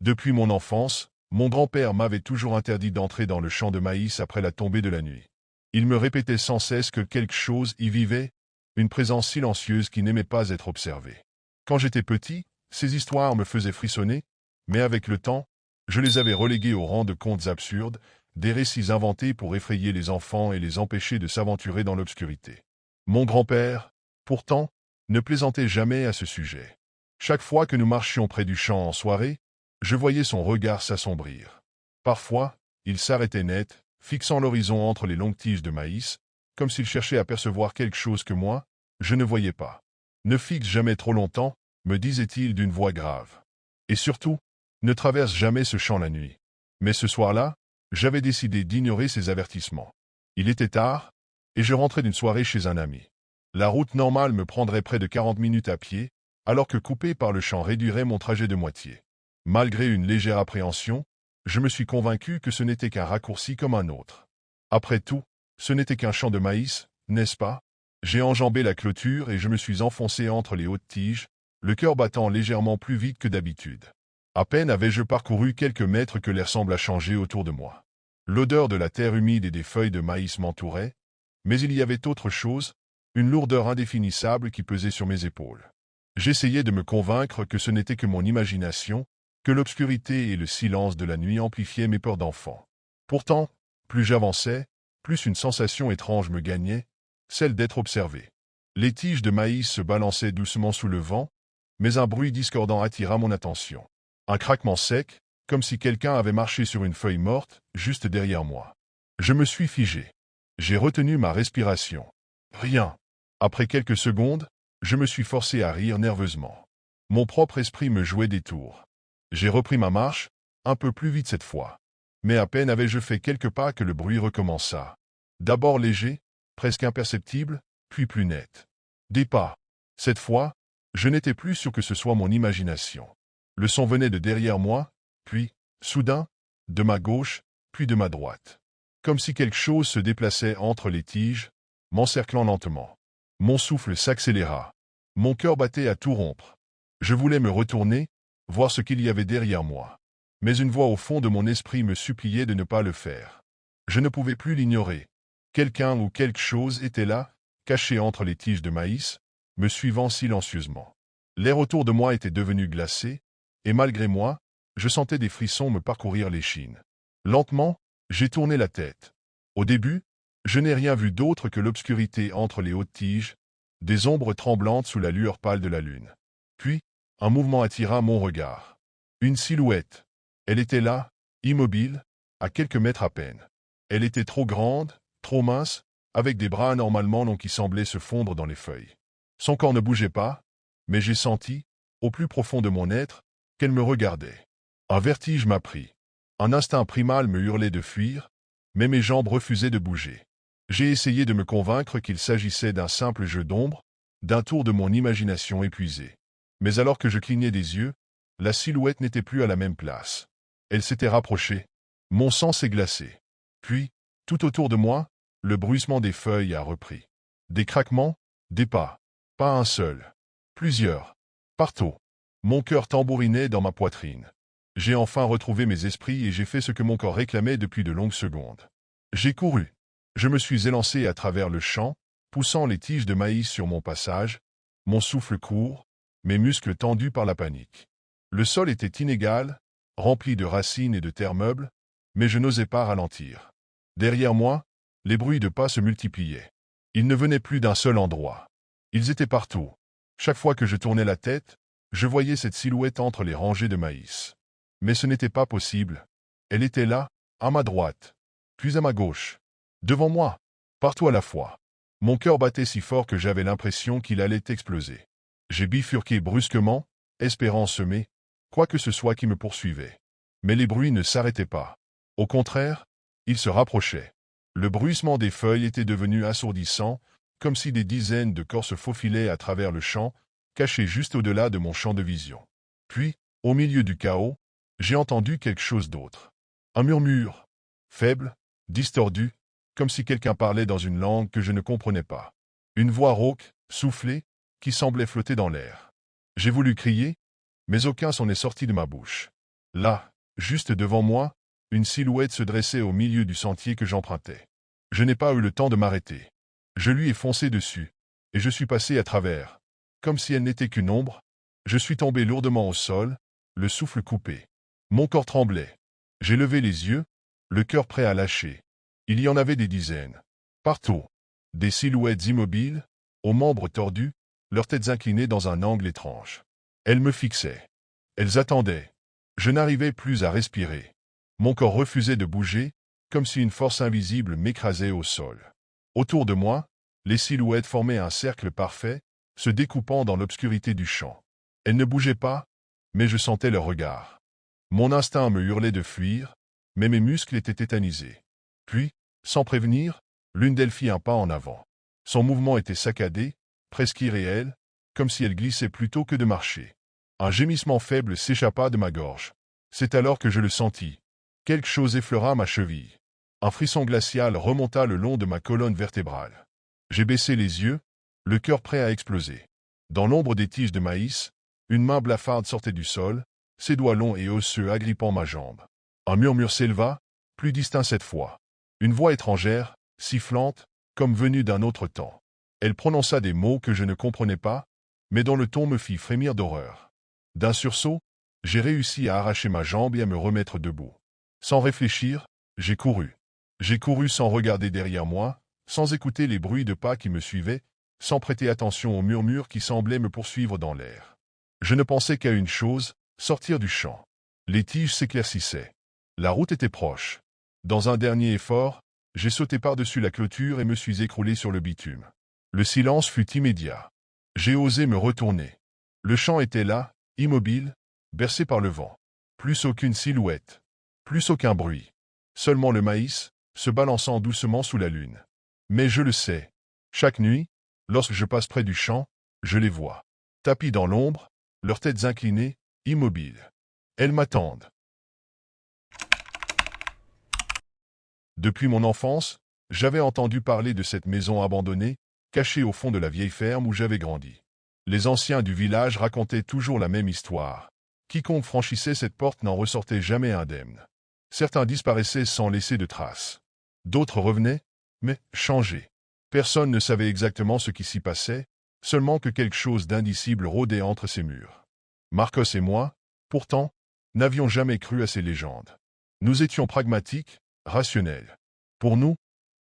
Depuis mon enfance, mon grand-père m'avait toujours interdit d'entrer dans le champ de maïs après la tombée de la nuit. Il me répétait sans cesse que quelque chose y vivait, une présence silencieuse qui n'aimait pas être observée. Quand j'étais petit, ces histoires me faisaient frissonner, mais avec le temps, je les avais reléguées au rang de contes absurdes, des récits inventés pour effrayer les enfants et les empêcher de s'aventurer dans l'obscurité. Mon grand-père, pourtant, ne plaisantait jamais à ce sujet. Chaque fois que nous marchions près du champ en soirée, je voyais son regard s'assombrir. Parfois, il s'arrêtait net, fixant l'horizon entre les longues tiges de maïs, comme s'il cherchait à percevoir quelque chose que moi, je ne voyais pas. Ne fixe jamais trop longtemps, me disait-il d'une voix grave. Et surtout, ne traverse jamais ce champ la nuit. Mais ce soir-là, j'avais décidé d'ignorer ses avertissements. Il était tard, et je rentrais d'une soirée chez un ami. La route normale me prendrait près de 40 minutes à pied, alors que couper par le champ réduirait mon trajet de moitié. Malgré une légère appréhension, je me suis convaincu que ce n'était qu'un raccourci comme un autre. Après tout, ce n'était qu'un champ de maïs, n'est-ce pas? J'ai enjambé la clôture et je me suis enfoncé entre les hautes tiges, le cœur battant légèrement plus vite que d'habitude. À peine avais-je parcouru quelques mètres que l'air sembla changer autour de moi. L'odeur de la terre humide et des feuilles de maïs m'entourait, mais il y avait autre chose, une lourdeur indéfinissable qui pesait sur mes épaules. J'essayais de me convaincre que ce n'était que mon imagination, que l'obscurité et le silence de la nuit amplifiaient mes peurs d'enfant. Pourtant, plus j'avançais, plus une sensation étrange me gagnait, celle d'être observé. Les tiges de maïs se balançaient doucement sous le vent, mais un bruit discordant attira mon attention. Un craquement sec, comme si quelqu'un avait marché sur une feuille morte, juste derrière moi. Je me suis figé. J'ai retenu ma respiration. Rien. Après quelques secondes, je me suis forcé à rire nerveusement. Mon propre esprit me jouait des tours. J'ai repris ma marche, un peu plus vite cette fois. Mais à peine avais-je fait quelques pas que le bruit recommença. D'abord léger, presque imperceptible, puis plus net. Des pas. Cette fois, je n'étais plus sûr que ce soit mon imagination. Le son venait de derrière moi, puis, soudain, de ma gauche, puis de ma droite. Comme si quelque chose se déplaçait entre les tiges, m'encerclant lentement. Mon souffle s'accéléra. Mon cœur battait à tout rompre. Je voulais me retourner, voir ce qu'il y avait derrière moi. Mais une voix au fond de mon esprit me suppliait de ne pas le faire. Je ne pouvais plus l'ignorer. Quelqu'un ou quelque chose était là, caché entre les tiges de maïs, me suivant silencieusement. L'air autour de moi était devenu glacé, et malgré moi, je sentais des frissons me parcourir l'échine. Lentement, j'ai tourné la tête. Au début, je n'ai rien vu d'autre que l'obscurité entre les hautes tiges, des ombres tremblantes sous la lueur pâle de la lune. Puis, un mouvement attira mon regard. Une silhouette. Elle était là, immobile, à quelques mètres à peine. Elle était trop grande, trop mince, avec des bras anormalement longs qui semblaient se fondre dans les feuilles. Son corps ne bougeait pas, mais j'ai senti, au plus profond de mon être, qu'elle me regardait. Un vertige m'a pris. Un instinct primal me hurlait de fuir, mais mes jambes refusaient de bouger. J'ai essayé de me convaincre qu'il s'agissait d'un simple jeu d'ombre, d'un tour de mon imagination épuisée. Mais alors que je clignais des yeux, la silhouette n'était plus à la même place. Elle s'était rapprochée. Mon sang s'est glacé. Puis, tout autour de moi, le bruissement des feuilles a repris. Des craquements, des pas. Pas un seul. Plusieurs. Partout. Mon cœur tambourinait dans ma poitrine. J'ai enfin retrouvé mes esprits et j'ai fait ce que mon corps réclamait depuis de longues secondes. J'ai couru. Je me suis élancé à travers le champ, poussant les tiges de maïs sur mon passage, mon souffle court, mes muscles tendus par la panique. Le sol était inégal, rempli de racines et de terre meuble, mais je n'osais pas ralentir. Derrière moi, les bruits de pas se multipliaient. Ils ne venaient plus d'un seul endroit. Ils étaient partout. Chaque fois que je tournais la tête, je voyais cette silhouette entre les rangées de maïs. Mais ce n'était pas possible. Elle était là, à ma droite, puis à ma gauche, devant moi, partout à la fois. Mon cœur battait si fort que j'avais l'impression qu'il allait exploser. J'ai bifurqué brusquement, espérant semer quoi que ce soit qui me poursuivait. Mais les bruits ne s'arrêtaient pas. Au contraire, ils se rapprochaient. Le bruissement des feuilles était devenu assourdissant, comme si des dizaines de corps se faufilaient à travers le champ, cachés juste au-delà de mon champ de vision. Puis, au milieu du chaos, j'ai entendu quelque chose d'autre. Un murmure, faible, distordu, comme si quelqu'un parlait dans une langue que je ne comprenais pas. Une voix rauque, soufflée, qui semblait flotter dans l'air. J'ai voulu crier, mais aucun son n'est sorti de ma bouche. Là, juste devant moi, une silhouette se dressait au milieu du sentier que j'empruntais. Je n'ai pas eu le temps de m'arrêter. Je lui ai foncé dessus, et je suis passé à travers. Comme si elle n'était qu'une ombre, je suis tombé lourdement au sol, le souffle coupé. Mon corps tremblait. J'ai levé les yeux, le cœur prêt à lâcher. Il y en avait des dizaines. Partout. Des silhouettes immobiles, aux membres tordus, leurs têtes inclinées dans un angle étrange. Elles me fixaient. Elles attendaient. Je n'arrivais plus à respirer. Mon corps refusait de bouger, comme si une force invisible m'écrasait au sol. Autour de moi, les silhouettes formaient un cercle parfait, se découpant dans l'obscurité du champ. Elles ne bougeaient pas, mais je sentais leur regard. Mon instinct me hurlait de fuir, mais mes muscles étaient tétanisés. Puis, sans prévenir, l'une d'elles fit un pas en avant. Son mouvement était saccadé, presque irréel, comme si elle glissait plutôt que de marcher. Un gémissement faible s'échappa de ma gorge. C'est alors que je le sentis. Quelque chose effleura ma cheville. Un frisson glacial remonta le long de ma colonne vertébrale. J'ai baissé les yeux, le cœur prêt à exploser. Dans l'ombre des tiges de maïs, une main blafarde sortait du sol, ses doigts longs et osseux agrippant ma jambe. Un murmure s'éleva, plus distinct cette fois. Une voix étrangère, sifflante, comme venue d'un autre temps. Elle prononça des mots que je ne comprenais pas, mais dont le ton me fit frémir d'horreur. D'un sursaut, j'ai réussi à arracher ma jambe et à me remettre debout. Sans réfléchir, j'ai couru. J'ai couru sans regarder derrière moi, sans écouter les bruits de pas qui me suivaient, sans prêter attention aux murmures qui semblaient me poursuivre dans l'air. Je ne pensais qu'à une chose, sortir du champ. Les tiges s'éclaircissaient. La route était proche. Dans un dernier effort, j'ai sauté par-dessus la clôture et me suis écroulé sur le bitume. Le silence fut immédiat. J'ai osé me retourner. Le champ était là, immobile, bercé par le vent. Plus aucune silhouette. Plus aucun bruit. Seulement le maïs, se balançant doucement sous la lune. Mais je le sais. Chaque nuit, lorsque je passe près du champ, je les vois. Tapis dans l'ombre, leurs têtes inclinées, immobiles. Elles m'attendent. Depuis mon enfance, j'avais entendu parler de cette maison abandonnée, cachée au fond de la vieille ferme où j'avais grandi. Les anciens du village racontaient toujours la même histoire. Quiconque franchissait cette porte n'en ressortait jamais indemne. Certains disparaissaient sans laisser de traces. D'autres revenaient, mais changés. Personne ne savait exactement ce qui s'y passait, seulement que quelque chose d'indicible rôdait entre ces murs. Marcos et moi, pourtant, n'avions jamais cru à ces légendes. Nous étions pragmatiques, rationnels. Pour nous,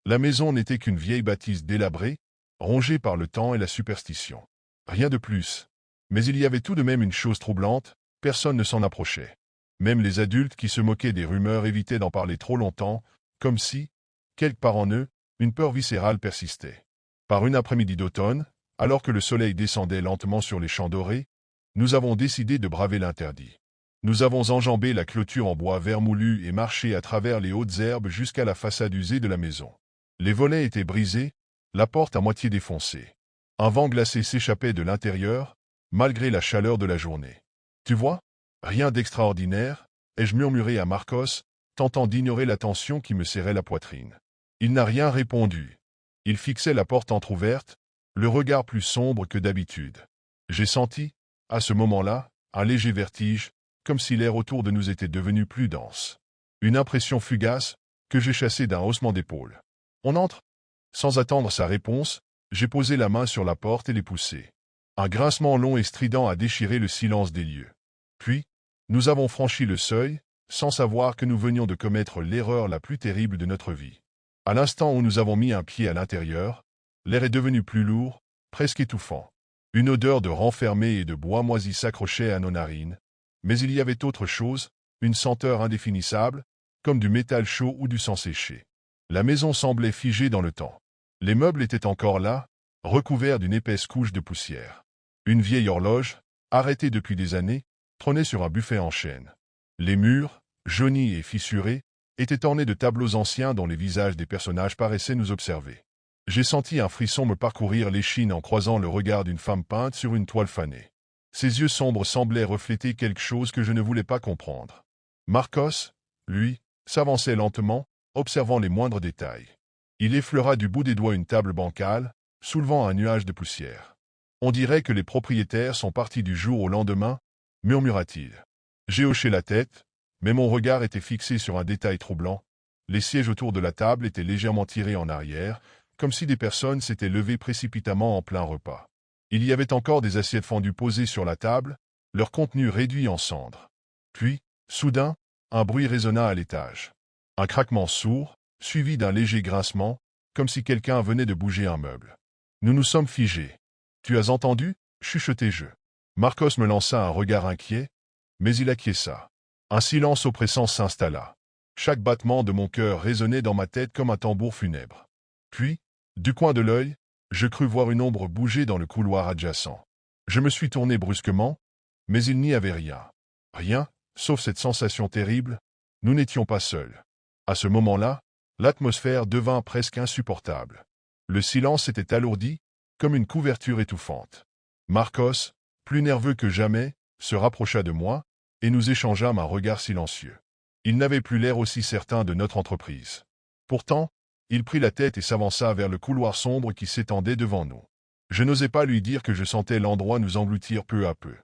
la maison n'était qu'une vieille bâtisse délabrée, rongée par le temps et la superstition. Rien de plus. Mais il y avait tout de même une chose troublante, personne ne s'en approchait. Même les adultes qui se moquaient des rumeurs évitaient d'en parler trop longtemps, comme si, quelque part en eux, une peur viscérale persistait. Par une après-midi d'automne, alors que le soleil descendait lentement sur les champs dorés, nous avons décidé de braver l'interdit. Nous avons enjambé la clôture en bois vermoulu et marché à travers les hautes herbes jusqu'à la façade usée de la maison. Les volets étaient brisés, la porte à moitié défoncée. Un vent glacé s'échappait de l'intérieur, malgré la chaleur de la journée. « Tu vois? Rien d'extraordinaire » ai-je murmuré à Marcos, tentant d'ignorer la tension qui me serrait la poitrine. Il n'a rien répondu. Il fixait la porte entr'ouverte, le regard plus sombre que d'habitude. J'ai senti, à ce moment-là, un léger vertige, comme si l'air autour de nous était devenu plus dense. Une impression fugace, que j'ai chassée d'un haussement d'épaule. « On entre ?» Sans attendre sa réponse, j'ai posé la main sur la porte et l'ai poussée. Un grincement long et strident a déchiré le silence des lieux. Puis, nous avons franchi le seuil, sans savoir que nous venions de commettre l'erreur la plus terrible de notre vie. À l'instant où nous avons mis un pied à l'intérieur, l'air est devenu plus lourd, presque étouffant. Une odeur de renfermé et de bois moisi s'accrochait à nos narines, mais il y avait autre chose, une senteur indéfinissable, comme du métal chaud ou du sang séché. La maison semblait figée dans le temps. Les meubles étaient encore là, recouverts d'une épaisse couche de poussière. Une vieille horloge, arrêtée depuis des années, trônait sur un buffet en chêne. Les murs, jaunis et fissurés, étaient ornés de tableaux anciens dont les visages des personnages paraissaient nous observer. J'ai senti un frisson me parcourir l'échine en croisant le regard d'une femme peinte sur une toile fanée. Ses yeux sombres semblaient refléter quelque chose que je ne voulais pas comprendre. Marcos, lui, s'avançait lentement, observant les moindres détails. Il effleura du bout des doigts une table bancale, soulevant un nuage de poussière. « On dirait que les propriétaires sont partis du jour au lendemain, » murmura-t-il. J'ai hoché la tête, Mais mon regard était fixé sur un détail troublant. Les sièges autour de la table étaient légèrement tirés en arrière, comme si des personnes s'étaient levées précipitamment en plein repas. Il y avait encore des assiettes fendues posées sur la table, leur contenu réduit en cendres. Puis, soudain, un bruit résonna à l'étage. Un craquement sourd, suivi d'un léger grincement, comme si quelqu'un venait de bouger un meuble. Nous nous sommes figés. « Tu as entendu » chuchotai-je. Marcos me lança un regard inquiet, mais il acquiesça. Un silence oppressant s'installa. Chaque battement de mon cœur résonnait dans ma tête comme un tambour funèbre. Puis, du coin de l'œil, je crus voir une ombre bouger dans le couloir adjacent. Je me suis tourné brusquement, mais il n'y avait rien. Rien, sauf cette sensation terrible. Nous n'étions pas seuls. À ce moment-là, l'atmosphère devint presque insupportable. Le silence s'était alourdi, comme une couverture étouffante. Marcos, plus nerveux que jamais, se rapprocha de moi, et nous échangeâmes un regard silencieux. Il n'avait plus l'air aussi certain de notre entreprise. Pourtant, il prit la tête et s'avança vers le couloir sombre qui s'étendait devant nous. Je n'osais pas lui dire que je sentais l'endroit nous engloutir peu à peu.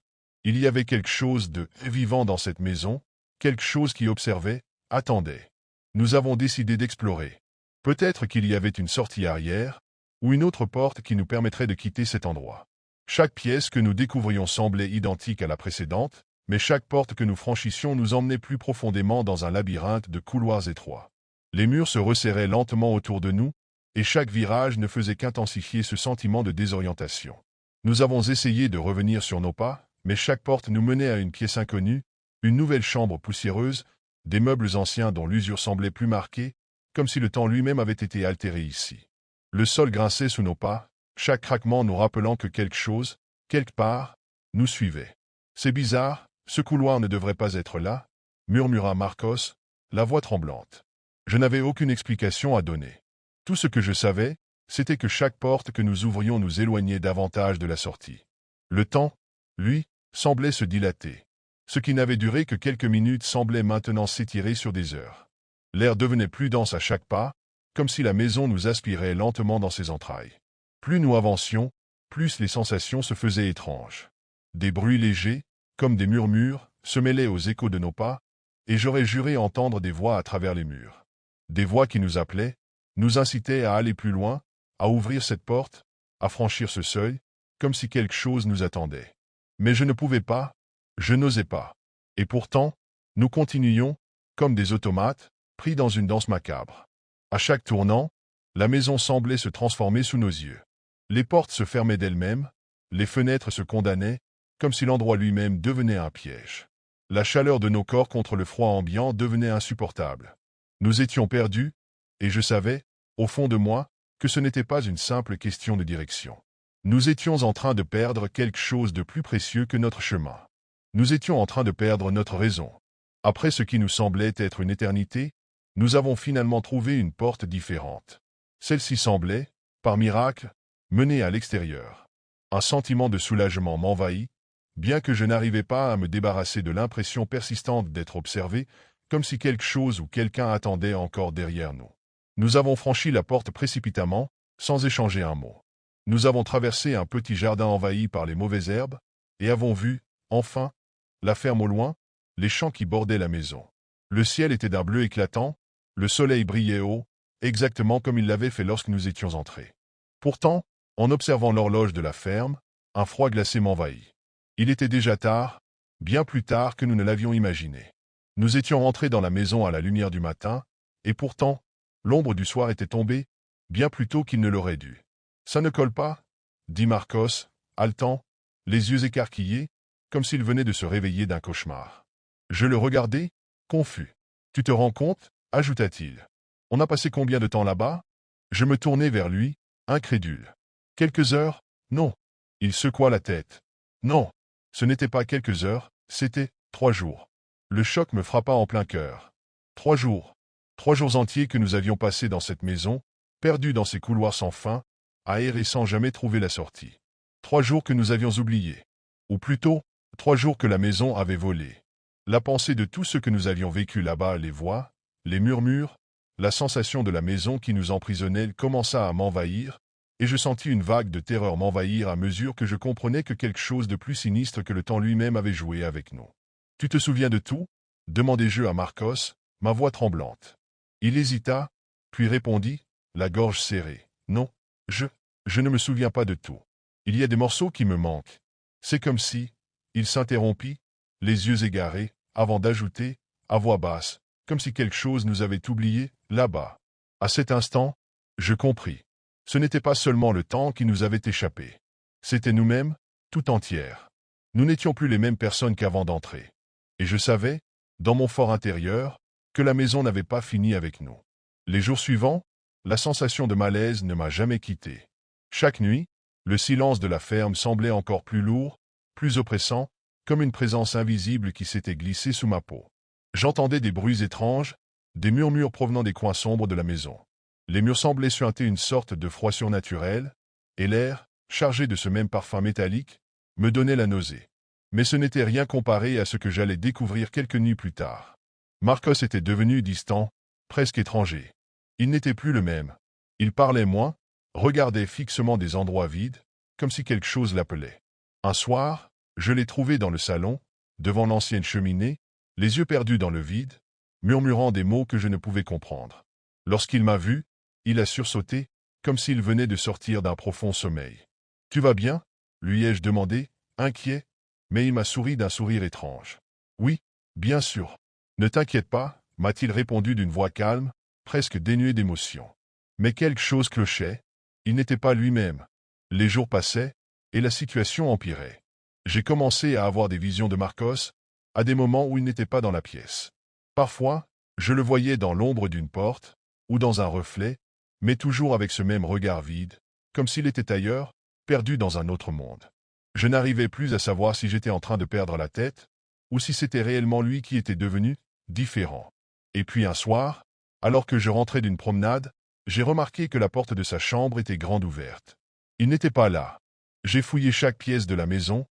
Il y avait quelque chose de vivant dans cette maison, quelque chose qui observait, attendait. Nous avons décidé d'explorer. Peut-être qu'il y avait une sortie arrière, ou une autre porte qui nous permettrait de quitter cet endroit. Chaque pièce que nous découvrions semblait identique à la précédente, mais chaque porte que nous franchissions nous emmenait plus profondément dans un labyrinthe de couloirs étroits. Les murs se resserraient lentement autour de nous, et chaque virage ne faisait qu'intensifier ce sentiment de désorientation. Nous avons essayé de revenir sur nos pas, mais chaque porte nous menait à une pièce inconnue, une nouvelle chambre poussiéreuse, des meubles anciens dont l'usure semblait plus marquée, comme si le temps lui-même avait été altéré ici. Le sol grinçait sous nos pas, chaque craquement nous rappelant que quelque chose, quelque part, nous suivait. « C'est bizarre, ce couloir ne devrait pas être là, » murmura Marcos, la voix tremblante. Je n'avais aucune explication à donner. Tout ce que je savais, c'était que chaque porte que nous ouvrions nous éloignait davantage de la sortie. Le temps, lui, semblait se dilater. Ce qui n'avait duré que quelques minutes semblait maintenant s'étirer sur des heures. L'air devenait plus dense à chaque pas, comme si la maison nous aspirait lentement dans ses entrailles. Plus nous avancions, plus les sensations se faisaient étranges. Des bruits légers, comme des murmures, se mêlaient aux échos de nos pas, et j'aurais juré entendre des voix à travers les murs. Des voix qui nous appelaient, nous incitaient à aller plus loin, à ouvrir cette porte, à franchir ce seuil, comme si quelque chose nous attendait. Mais je ne pouvais pas, je n'osais pas. Et pourtant, nous continuions, comme des automates, pris dans une danse macabre. À chaque tournant, la maison semblait se transformer sous nos yeux. Les portes se fermaient d'elles-mêmes, les fenêtres se condamnaient, comme si l'endroit lui-même devenait un piège. La chaleur de nos corps contre le froid ambiant devenait insupportable. Nous étions perdus, et je savais, au fond de moi, que ce n'était pas une simple question de direction. Nous étions en train de perdre quelque chose de plus précieux que notre chemin. Nous étions en train de perdre notre raison. Après ce qui nous semblait être une éternité, nous avons finalement trouvé une porte différente. Celle-ci semblait, par miracle, mener à l'extérieur. Un sentiment de soulagement m'envahit, bien que je n'arrivais pas à me débarrasser de l'impression persistante d'être observé, comme si quelque chose ou quelqu'un attendait encore derrière nous. Nous avons franchi la porte précipitamment, sans échanger un mot. Nous avons traversé un petit jardin envahi par les mauvaises herbes, et avons vu, enfin, la ferme au loin, les champs qui bordaient la maison. Le ciel était d'un bleu éclatant, le soleil brillait haut, exactement comme il l'avait fait lorsque nous étions entrés. Pourtant, en observant l'horloge de la ferme, un froid glacé m'envahit. Il était déjà tard, bien plus tard que nous ne l'avions imaginé. Nous étions rentrés dans la maison à la lumière du matin, et pourtant, l'ombre du soir était tombée, bien plus tôt qu'il ne l'aurait dû. « Ça ne colle pas » dit Marcos, haletant, les yeux écarquillés, comme s'il venait de se réveiller d'un cauchemar. Je le regardai, confus. « Tu te rends compte » ajouta-t-il. « On a passé combien de temps là-bas » Je me tournai vers lui, incrédule. « Quelques heures ? Non. » Il secoua la tête. « Non, ce n'était pas quelques heures, c'était 3 jours. » Le choc me frappa en plein cœur. 3 jours. 3 jours entiers que nous avions passés dans cette maison, perdus dans ces couloirs sans fin, à errer sans jamais trouver la sortie. 3 jours que nous avions oubliés. Ou plutôt, 3 jours que la maison avait volé. La pensée de tout ce que nous avions vécu là-bas, les voix, les murmures, la sensation de la maison qui nous emprisonnait commença à m'envahir, et je sentis une vague de terreur m'envahir à mesure que je comprenais que quelque chose de plus sinistre que le temps lui-même avait joué avec nous. « Tu te souviens de tout » demandai-je à Marcos, ma voix tremblante. Il hésita, puis répondit, la gorge serrée. Non, je ne me souviens pas de tout. Il y a des morceaux qui me manquent. C'est comme si, il s'interrompit, les yeux égarés, avant d'ajouter, à voix basse, comme si quelque chose nous avait oubliés, là-bas. À cet instant, je compris. Ce n'était pas seulement le temps qui nous avait échappé. C'était nous-mêmes, tout entière. Nous n'étions plus les mêmes personnes qu'avant d'entrer. Et je savais, dans mon fort intérieur, que la maison n'avait pas fini avec nous. Les jours suivants, la sensation de malaise ne m'a jamais quitté. Chaque nuit, le silence de la ferme semblait encore plus lourd, plus oppressant, comme une présence invisible qui s'était glissée sous ma peau. J'entendais des bruits étranges, des murmures provenant des coins sombres de la maison. Les murs semblaient suinter une sorte de froid surnaturel, et l'air, chargé de ce même parfum métallique, me donnait la nausée. Mais ce n'était rien comparé à ce que j'allais découvrir quelques nuits plus tard. Marcos était devenu distant, presque étranger. Il n'était plus le même. Il parlait moins, regardait fixement des endroits vides, comme si quelque chose l'appelait. Un soir, je l'ai trouvé dans le salon, devant l'ancienne cheminée, les yeux perdus dans le vide, murmurant des mots que je ne pouvais comprendre. Lorsqu'il m'a vu, il a sursauté, comme s'il venait de sortir d'un profond sommeil. « Tu vas bien » lui ai-je demandé, inquiet, mais il m'a souri d'un sourire étrange. « Oui, bien sûr. Ne t'inquiète pas » m'a-t-il répondu d'une voix calme, presque dénuée d'émotion. Mais quelque chose clochait. Il n'était pas lui-même. Les jours passaient, et la situation empirait. J'ai commencé à avoir des visions de Marcos, à des moments où il n'était pas dans la pièce. Parfois, je le voyais dans l'ombre d'une porte, ou dans un reflet, mais toujours avec ce même regard vide, comme s'il était ailleurs, perdu dans un autre monde. Je n'arrivais plus à savoir si j'étais en train de perdre la tête, ou si c'était réellement lui qui était devenu différent. Et puis un soir, alors que je rentrais d'une promenade, j'ai remarqué que la porte de sa chambre était grande ouverte. Il n'était pas là. J'ai fouillé chaque pièce de la maison,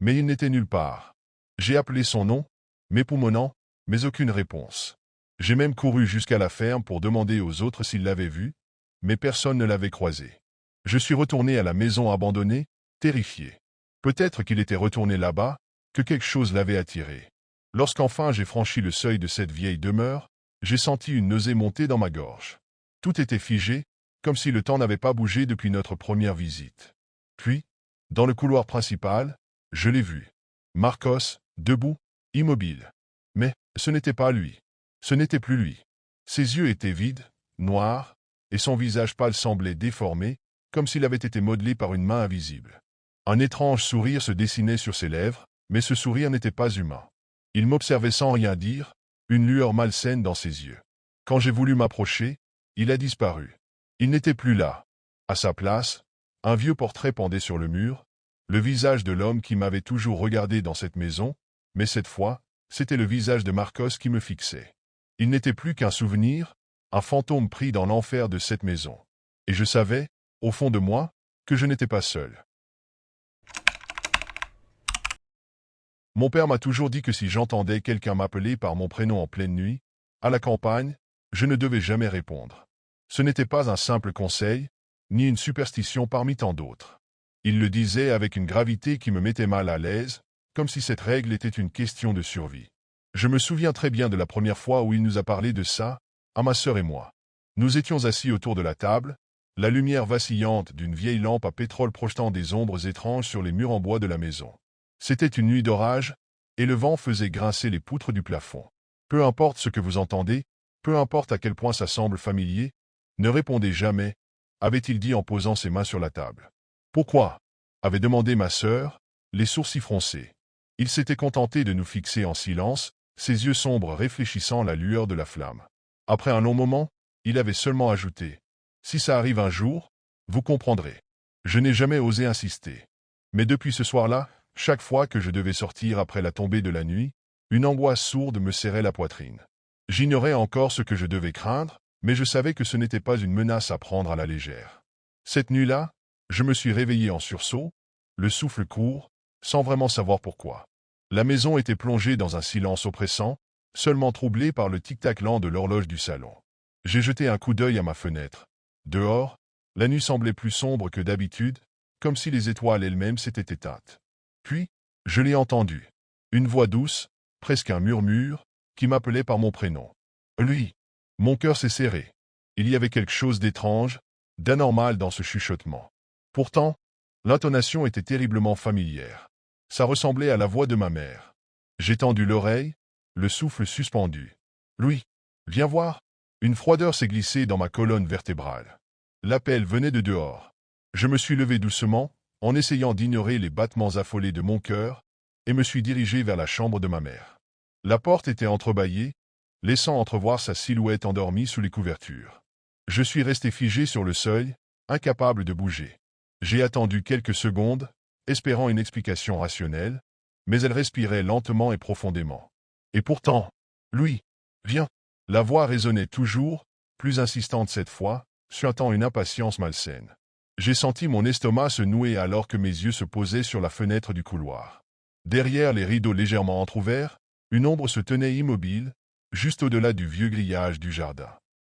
mais il n'était nulle part. J'ai appelé son nom, m'époumonnant, mais aucune réponse. J'ai même couru jusqu'à la ferme pour demander aux autres s'ils l'avaient vu, mais personne ne l'avait croisé. Je suis retourné à la maison abandonnée, terrifié. Peut-être qu'il était retourné là-bas, que quelque chose l'avait attiré. Lorsqu'enfin j'ai franchi le seuil de cette vieille demeure, j'ai senti une nausée monter dans ma gorge. Tout était figé, comme si le temps n'avait pas bougé depuis notre première visite. Puis, dans le couloir principal, je l'ai vu. Marcos, debout, immobile. Mais ce n'était pas lui. Ce n'était plus lui. Ses yeux étaient vides, noirs, et son visage pâle semblait déformé, comme s'il avait été modelé par une main invisible. Un étrange sourire se dessinait sur ses lèvres, mais ce sourire n'était pas humain. Il m'observait sans rien dire, une lueur malsaine dans ses yeux. Quand j'ai voulu m'approcher, il a disparu. Il n'était plus là. À sa place, un vieux portrait pendait sur le mur, le visage de l'homme qui m'avait toujours regardé dans cette maison, mais cette fois, c'était le visage de Marcos qui me fixait. Il n'était plus qu'un souvenir, un fantôme pris dans l'enfer de cette maison. Et je savais, au fond de moi, que je n'étais pas seul. Mon père m'a toujours dit que si j'entendais quelqu'un m'appeler par mon prénom en pleine nuit, à la campagne, je ne devais jamais répondre. Ce n'était pas un simple conseil, ni une superstition parmi tant d'autres. Il le disait avec une gravité qui me mettait mal à l'aise, comme si cette règle était une question de survie. Je me souviens très bien de la première fois où il nous a parlé de ça, à ma sœur et moi. Nous étions assis autour de la table, la lumière vacillante d'une vieille lampe à pétrole projetant des ombres étranges sur les murs en bois de la maison. C'était une nuit d'orage, et le vent faisait grincer les poutres du plafond. Peu importe ce que vous entendez, peu importe à quel point ça semble familier, ne répondez jamais, avait-il dit en posant ses mains sur la table. Pourquoi avait demandé ma sœur, les sourcils froncés. Il s'était contenté de nous fixer en silence, ses yeux sombres réfléchissant la lueur de la flamme. Après un long moment, il avait seulement ajouté « Si ça arrive un jour, vous comprendrez. » Je n'ai jamais osé insister. Mais depuis ce soir-là, chaque fois que je devais sortir après la tombée de la nuit, une angoisse sourde me serrait la poitrine. J'ignorais encore ce que je devais craindre, mais je savais que ce n'était pas une menace à prendre à la légère. Cette nuit-là, je me suis réveillé en sursaut, le souffle court, sans vraiment savoir pourquoi. La maison était plongée dans un silence oppressant, seulement troublé par le tic-tac lent de l'horloge du salon. J'ai jeté un coup d'œil à ma fenêtre. Dehors, la nuit semblait plus sombre que d'habitude, comme si les étoiles elles-mêmes s'étaient éteintes. Puis, je l'ai entendu. Une voix douce, presque un murmure, qui m'appelait par mon prénom. Lui. Mon cœur s'est serré. Il y avait quelque chose d'étrange, d'anormal dans ce chuchotement. Pourtant, l'intonation était terriblement familière. Ça ressemblait à la voix de ma mère. J'ai tendu l'oreille, le souffle suspendu. Louis, viens voir. Une froideur s'est glissée dans ma colonne vertébrale. L'appel venait de dehors. Je me suis levé doucement, en essayant d'ignorer les battements affolés de mon cœur, et me suis dirigé vers la chambre de ma mère. La porte était entrebâillée, laissant entrevoir sa silhouette endormie sous les couvertures. Je suis resté figé sur le seuil, incapable de bouger. J'ai attendu quelques secondes, espérant une explication rationnelle, mais elle respirait lentement et profondément. Et pourtant, Louis, viens. La voix résonnait toujours, plus insistante cette fois, suintant une impatience malsaine. J'ai senti mon estomac se nouer alors que mes yeux se posaient sur la fenêtre du couloir. Derrière les rideaux légèrement entr'ouverts, une ombre se tenait immobile, juste au-delà du vieux grillage du jardin.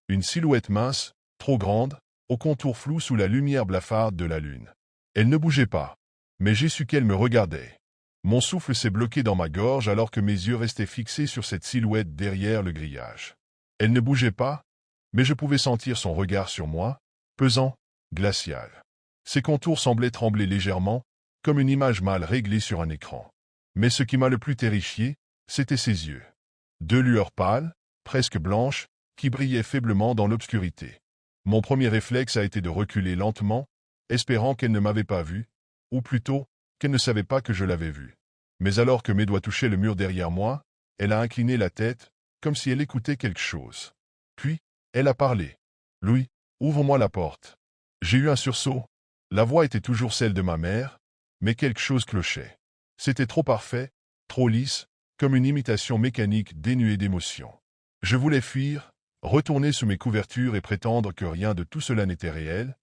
Une silhouette mince, trop grande, au contour flou sous la lumière blafarde de la lune. Elle ne bougeait pas, mais j'ai su qu'elle me regardait. Mon souffle s'est bloqué dans ma gorge alors que mes yeux restaient fixés sur cette silhouette derrière le grillage. Elle ne bougeait pas, mais je pouvais sentir son regard sur moi, pesant, glacial. Ses contours semblaient trembler légèrement, comme une image mal réglée sur un écran. Mais ce qui m'a le plus terrifié, c'étaient ses yeux. Deux lueurs pâles, presque blanches, qui brillaient faiblement dans l'obscurité. Mon premier réflexe a été de reculer lentement, espérant qu'elle ne m'avait pas vu, ou plutôt, qu'elle ne savait pas que je l'avais vue. Mais alors que mes doigts touchaient le mur derrière moi, elle a incliné la tête, comme si elle écoutait quelque chose. Puis, elle a parlé. « Louis, ouvre-moi la porte. » J'ai eu un sursaut. La voix était toujours celle de ma mère, mais quelque chose clochait. C'était trop parfait, trop lisse, comme une imitation mécanique dénuée d'émotion. Je voulais fuir, retourner sous mes couvertures et prétendre que rien de tout cela n'était réel,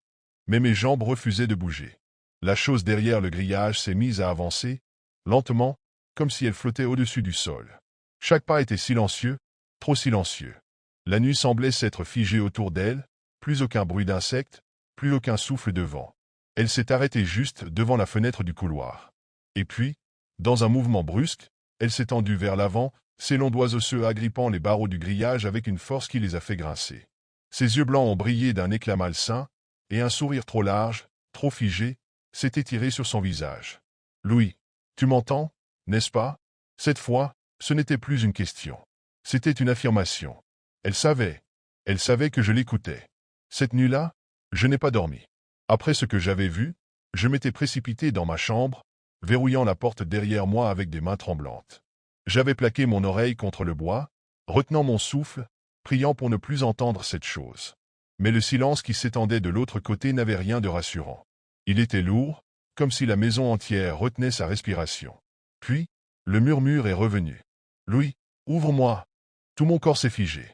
mais mes jambes refusaient de bouger. La chose derrière le grillage s'est mise à avancer, lentement, comme si elle flottait au-dessus du sol. Chaque pas était silencieux, trop silencieux. La nuit semblait s'être figée autour d'elle, plus aucun bruit d'insectes, plus aucun souffle de vent. Elle s'est arrêtée juste devant la fenêtre du couloir. Et puis, dans un mouvement brusque, elle s'est tendue vers l'avant, ses longs doigts osseux agrippant les barreaux du grillage avec une force qui les a fait grincer. Ses yeux blancs ont brillé d'un éclat malsain, et un sourire trop large, trop figé, s'est étiré sur son visage. « Louis, tu m'entends, n'est-ce pas ?» Cette fois, ce n'était plus une question. C'était une affirmation. Elle savait que je l'écoutais. Cette nuit-là, je n'ai pas dormi. Après ce que j'avais vu, je m'étais précipité dans ma chambre, verrouillant la porte derrière moi avec des mains tremblantes. J'avais plaqué mon oreille contre le bois, retenant mon souffle, priant pour ne plus entendre cette chose. Mais le silence qui s'étendait de l'autre côté n'avait rien de rassurant. Il était lourd, comme si la maison entière retenait sa respiration. Puis, le murmure est revenu. « Louis, ouvre-moi !» Tout mon corps s'est figé.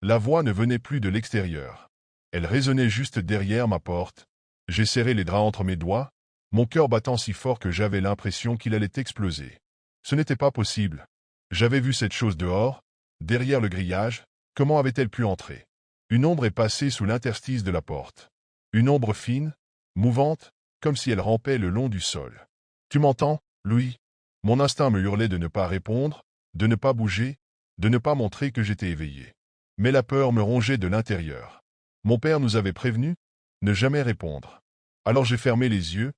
La voix ne venait plus de l'extérieur. Elle résonnait juste derrière ma porte. J'ai serré les draps entre mes doigts, mon cœur battant si fort que j'avais l'impression qu'il allait exploser. Ce n'était pas possible. J'avais vu cette chose dehors, derrière le grillage. Comment avait-elle pu entrer? Une ombre est passée sous l'interstice de la porte. Une ombre fine, mouvante, comme si elle rampait le long du sol. « Tu m'entends, Louis ?» Mon instinct me hurlait de ne pas répondre, de ne pas bouger, de ne pas montrer que j'étais éveillé. Mais la peur me rongeait de l'intérieur. Mon père nous avait prévenus, ne jamais répondre. Alors j'ai fermé les yeux,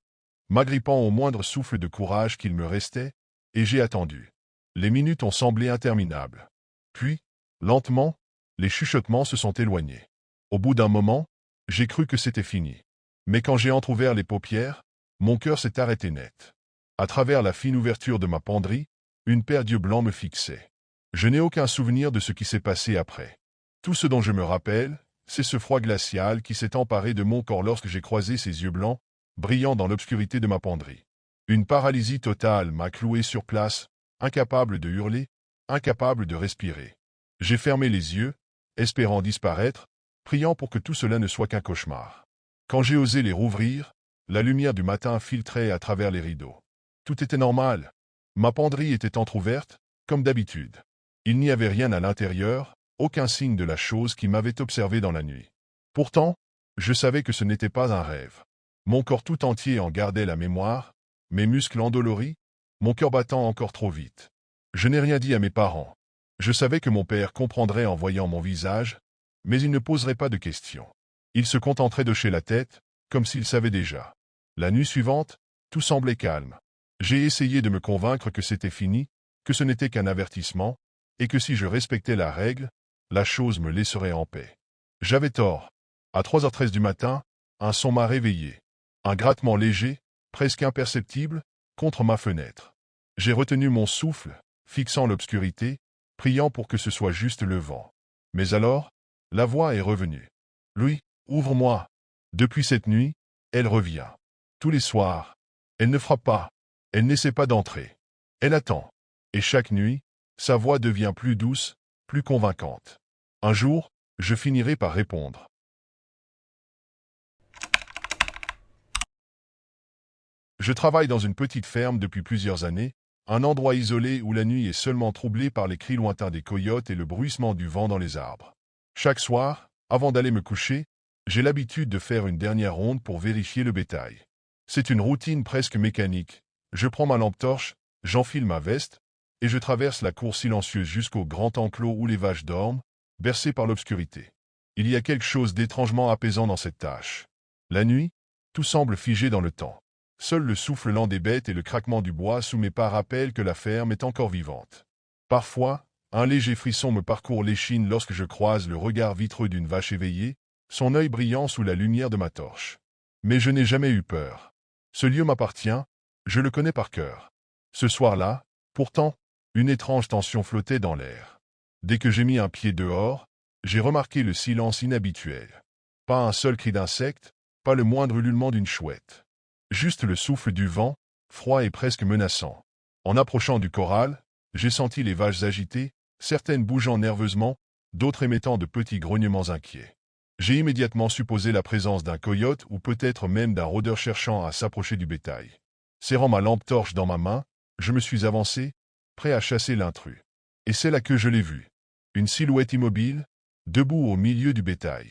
m'agrippant au moindre souffle de courage qu'il me restait, et j'ai attendu. Les minutes ont semblé interminables. Puis, lentement, les chuchotements se sont éloignés. Au bout d'un moment, j'ai cru que c'était fini. Mais quand j'ai entrouvert les paupières, mon cœur s'est arrêté net. À travers la fine ouverture de ma penderie, une paire d'yeux blancs me fixait. Je n'ai aucun souvenir de ce qui s'est passé après. Tout ce dont je me rappelle, c'est ce froid glacial qui s'est emparé de mon corps lorsque j'ai croisé ces yeux blancs, brillant dans l'obscurité de ma penderie. Une paralysie totale m'a cloué sur place, incapable de hurler, incapable de respirer. J'ai fermé les yeux, espérant disparaître, priant pour que tout cela ne soit qu'un cauchemar. Quand j'ai osé les rouvrir, la lumière du matin filtrait à travers les rideaux. Tout était normal. Ma penderie était entr'ouverte, comme d'habitude. Il n'y avait rien à l'intérieur, aucun signe de la chose qui m'avait observé dans la nuit. Pourtant, je savais que ce n'était pas un rêve. Mon corps tout entier en gardait la mémoire, mes muscles endoloris, mon cœur battant encore trop vite. Je n'ai rien dit à mes parents. Je savais que mon père comprendrait en voyant mon visage, mais il ne poserait pas de questions. Il se contenterait d'hocher la tête, comme s'il savait déjà. La nuit suivante, tout semblait calme. J'ai essayé de me convaincre que c'était fini, que ce n'était qu'un avertissement, et que si je respectais la règle, la chose me laisserait en paix. J'avais tort. À 3h13 du matin, un son m'a réveillé. Un grattement léger, presque imperceptible, contre ma fenêtre. J'ai retenu mon souffle, fixant l'obscurité, priant pour que ce soit juste le vent. Mais alors, la voix est revenue. « Louis, ouvre-moi !» Depuis cette nuit, elle revient. Tous les soirs. Elle ne frappe pas. Elle n'essaie pas d'entrer. Elle attend. Et chaque nuit, sa voix devient plus douce, plus convaincante. Un jour, je finirai par répondre. Je travaille dans une petite ferme depuis plusieurs années, un endroit isolé où la nuit est seulement troublée par les cris lointains des coyotes et le bruissement du vent dans les arbres. Chaque soir, avant d'aller me coucher, j'ai l'habitude de faire une dernière ronde pour vérifier le bétail. C'est une routine presque mécanique. Je prends ma lampe torche, j'enfile ma veste, et je traverse la cour silencieuse jusqu'au grand enclos où les vaches dorment, bercées par l'obscurité. Il y a quelque chose d'étrangement apaisant dans cette tâche. La nuit, tout semble figé dans le temps. Seul le souffle lent des bêtes et le craquement du bois sous mes pas rappellent que la ferme est encore vivante. Parfois, un léger frisson me parcourt l'échine lorsque je croise le regard vitreux d'une vache éveillée, son œil brillant sous la lumière de ma torche. Mais je n'ai jamais eu peur. Ce lieu m'appartient, je le connais par cœur. Ce soir-là, pourtant, une étrange tension flottait dans l'air. Dès que j'ai mis un pied dehors, j'ai remarqué le silence inhabituel. Pas un seul cri d'insecte, pas le moindre ululement d'une chouette. Juste le souffle du vent, froid et presque menaçant. En approchant du corral, j'ai senti les vaches agitées, certaines bougeant nerveusement, d'autres émettant de petits grognements inquiets. J'ai immédiatement supposé la présence d'un coyote ou peut-être même d'un rôdeur cherchant à s'approcher du bétail. Serrant ma lampe torche dans ma main, je me suis avancé, prêt à chasser l'intrus. Et c'est là que je l'ai vu. Une silhouette immobile, debout au milieu du bétail.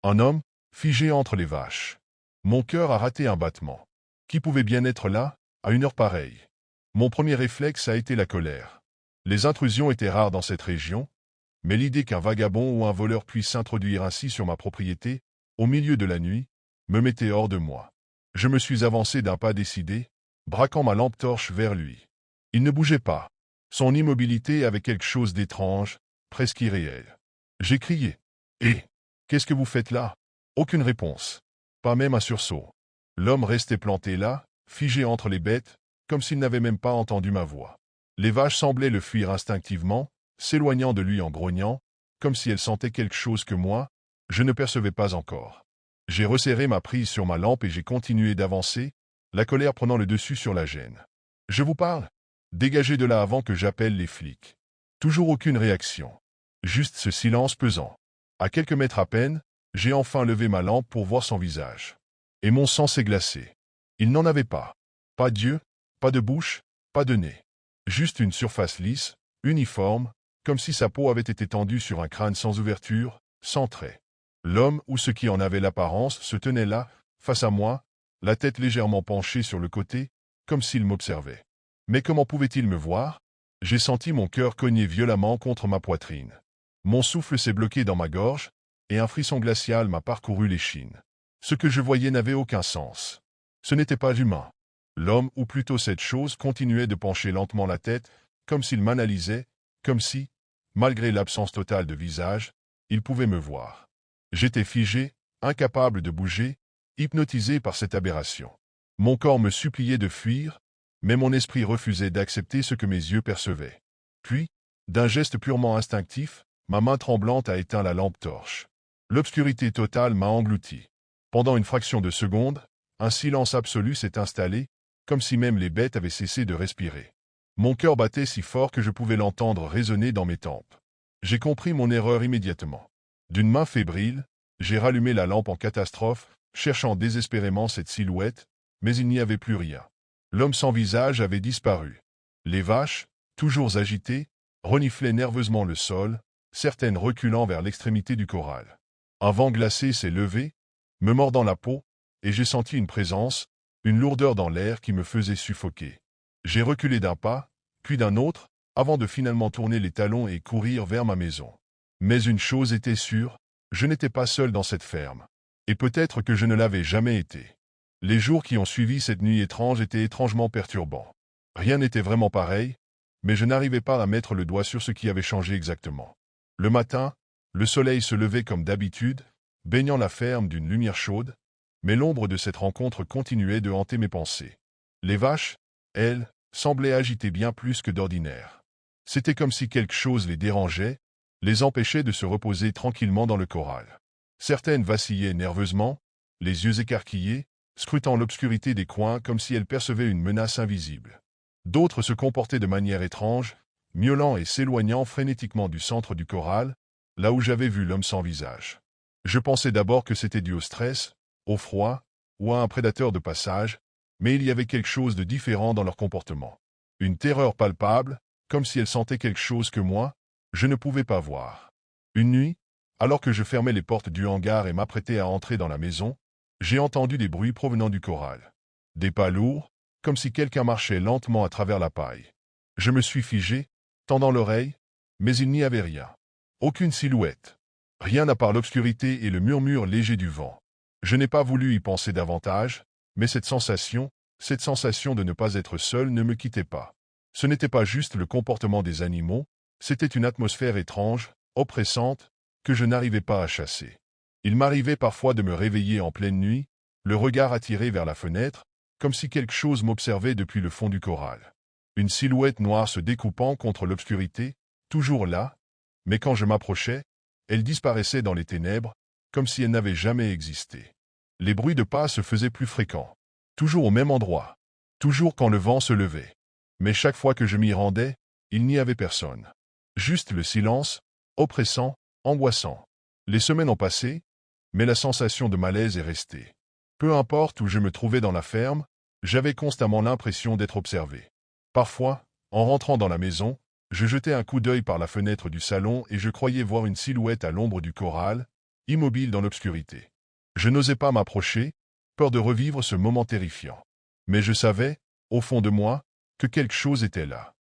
Un homme, figé entre les vaches. Mon cœur a raté un battement. Qui pouvait bien être là, à une heure pareille? Mon premier réflexe a été la colère. Les intrusions étaient rares dans cette région, mais l'idée qu'un vagabond ou un voleur puisse s'introduire ainsi sur ma propriété, au milieu de la nuit, me mettait hors de moi. Je me suis avancé d'un pas décidé, braquant ma lampe torche vers lui. Il ne bougeait pas. Son immobilité avait quelque chose d'étrange, presque irréel. J'ai crié. « Hé, qu'est-ce que vous faites là ?» Aucune réponse. Pas même un sursaut. L'homme restait planté là, figé entre les bêtes, comme s'il n'avait même pas entendu ma voix. Les vaches semblaient le fuir instinctivement, s'éloignant de lui en grognant, comme si elles sentaient quelque chose que moi, je ne percevais pas encore. J'ai resserré ma prise sur ma lampe et j'ai continué d'avancer, la colère prenant le dessus sur la gêne. « Je vous parle? Dégagez de là avant que j'appelle les flics. » Toujours aucune réaction. Juste ce silence pesant. À quelques mètres à peine, j'ai enfin levé ma lampe pour voir son visage. Et mon sang s'est glacé. Il n'en avait pas. Pas d'yeux, pas de bouche, pas de nez. Juste une surface lisse, uniforme, comme si sa peau avait été tendue sur un crâne sans ouverture, sans traits. L'homme, ou ce qui en avait l'apparence, se tenait là, face à moi, la tête légèrement penchée sur le côté, comme s'il m'observait. Mais comment pouvait-il me voir? J'ai senti mon cœur cogner violemment contre ma poitrine. Mon souffle s'est bloqué dans ma gorge, et un frisson glacial m'a parcouru l'échine. Ce que je voyais n'avait aucun sens. Ce n'était pas humain. L'homme, ou plutôt cette chose, continuait de pencher lentement la tête, comme s'il m'analysait, comme si, malgré l'absence totale de visage, il pouvait me voir. J'étais figé, incapable de bouger, hypnotisé par cette aberration. Mon corps me suppliait de fuir, mais mon esprit refusait d'accepter ce que mes yeux percevaient. Puis, d'un geste purement instinctif, ma main tremblante a éteint la lampe torche. L'obscurité totale m'a englouti. Pendant une fraction de seconde, un silence absolu s'est installé, comme si même les bêtes avaient cessé de respirer. Mon cœur battait si fort que je pouvais l'entendre résonner dans mes tempes. J'ai compris mon erreur immédiatement. D'une main fébrile, j'ai rallumé la lampe en catastrophe, cherchant désespérément cette silhouette, mais il n'y avait plus rien. L'homme sans visage avait disparu. Les vaches, toujours agitées, reniflaient nerveusement le sol, certaines reculant vers l'extrémité du corral. Un vent glacé s'est levé, me mordant la peau, et j'ai senti une présence, une lourdeur dans l'air qui me faisait suffoquer. J'ai reculé d'un pas, puis d'un autre, avant de finalement tourner les talons et courir vers ma maison. Mais une chose était sûre, je n'étais pas seul dans cette ferme. Et peut-être que je ne l'avais jamais été. Les jours qui ont suivi cette nuit étrange étaient étrangement perturbants. Rien n'était vraiment pareil, mais je n'arrivais pas à mettre le doigt sur ce qui avait changé exactement. Le matin, le soleil se levait comme d'habitude, baignant la ferme d'une lumière chaude, mais l'ombre de cette rencontre continuait de hanter mes pensées. Les vaches, elles, semblaient agitées bien plus que d'ordinaire. C'était comme si quelque chose les dérangeait, les empêchait de se reposer tranquillement dans le corral. Certaines vacillaient nerveusement, les yeux écarquillés, scrutant l'obscurité des coins comme si elles percevaient une menace invisible. D'autres se comportaient de manière étrange, miaulant et s'éloignant frénétiquement du centre du corral, là où j'avais vu l'homme sans visage. Je pensais d'abord que c'était dû au stress, au froid, ou à un prédateur de passage, mais il y avait quelque chose de différent dans leur comportement. Une terreur palpable, comme si elles sentaient quelque chose que moi, je ne pouvais pas voir. Une nuit, alors que je fermais les portes du hangar et m'apprêtais à entrer dans la maison, j'ai entendu des bruits provenant du corral. Des pas lourds, comme si quelqu'un marchait lentement à travers la paille. Je me suis figé, tendant l'oreille, mais il n'y avait rien. Aucune silhouette. Rien à part l'obscurité et le murmure léger du vent. Je n'ai pas voulu y penser davantage, mais cette sensation de ne pas être seul ne me quittait pas. Ce n'était pas juste le comportement des animaux, c'était une atmosphère étrange, oppressante, que je n'arrivais pas à chasser. Il m'arrivait parfois de me réveiller en pleine nuit, le regard attiré vers la fenêtre, comme si quelque chose m'observait depuis le fond du corral. Une silhouette noire se découpant contre l'obscurité, toujours là, mais quand je m'approchais, elle disparaissait dans les ténèbres, comme si elle n'avait jamais existé. Les bruits de pas se faisaient plus fréquents. Toujours au même endroit. Toujours quand le vent se levait. Mais chaque fois que je m'y rendais, il n'y avait personne. Juste le silence, oppressant, angoissant. Les semaines ont passé, mais la sensation de malaise est restée. Peu importe où je me trouvais dans la ferme, j'avais constamment l'impression d'être observé. Parfois, en rentrant dans la maison, je jetais un coup d'œil par la fenêtre du salon et je croyais voir une silhouette à l'ombre du corral, immobile dans l'obscurité. Je n'osais pas m'approcher, peur de revivre ce moment terrifiant. Mais je savais, au fond de moi, que quelque chose était là.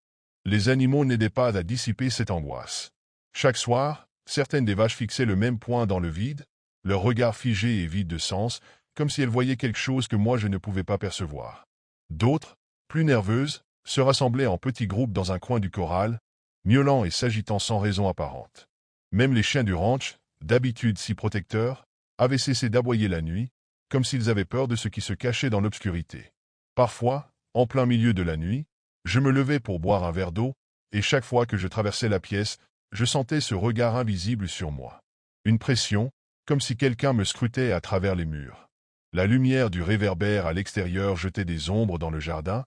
Les animaux n'aidaient pas à dissiper cette angoisse. Chaque soir, certaines des vaches fixaient le même point dans le vide, leur regard figé et vide de sens, comme si elles voyaient quelque chose que moi je ne pouvais pas percevoir. D'autres, plus nerveuses, se rassemblaient en petits groupes dans un coin du corral, miaulant et s'agitant sans raison apparente. Même les chiens du ranch, d'habitude si protecteurs, avaient cessé d'aboyer la nuit, comme s'ils avaient peur de ce qui se cachait dans l'obscurité. Parfois, en plein milieu de la nuit, je me levais pour boire un verre d'eau, et chaque fois que je traversais la pièce, je sentais ce regard invisible sur moi. Une pression, comme si quelqu'un me scrutait à travers les murs. La lumière du réverbère à l'extérieur jetait des ombres dans le jardin,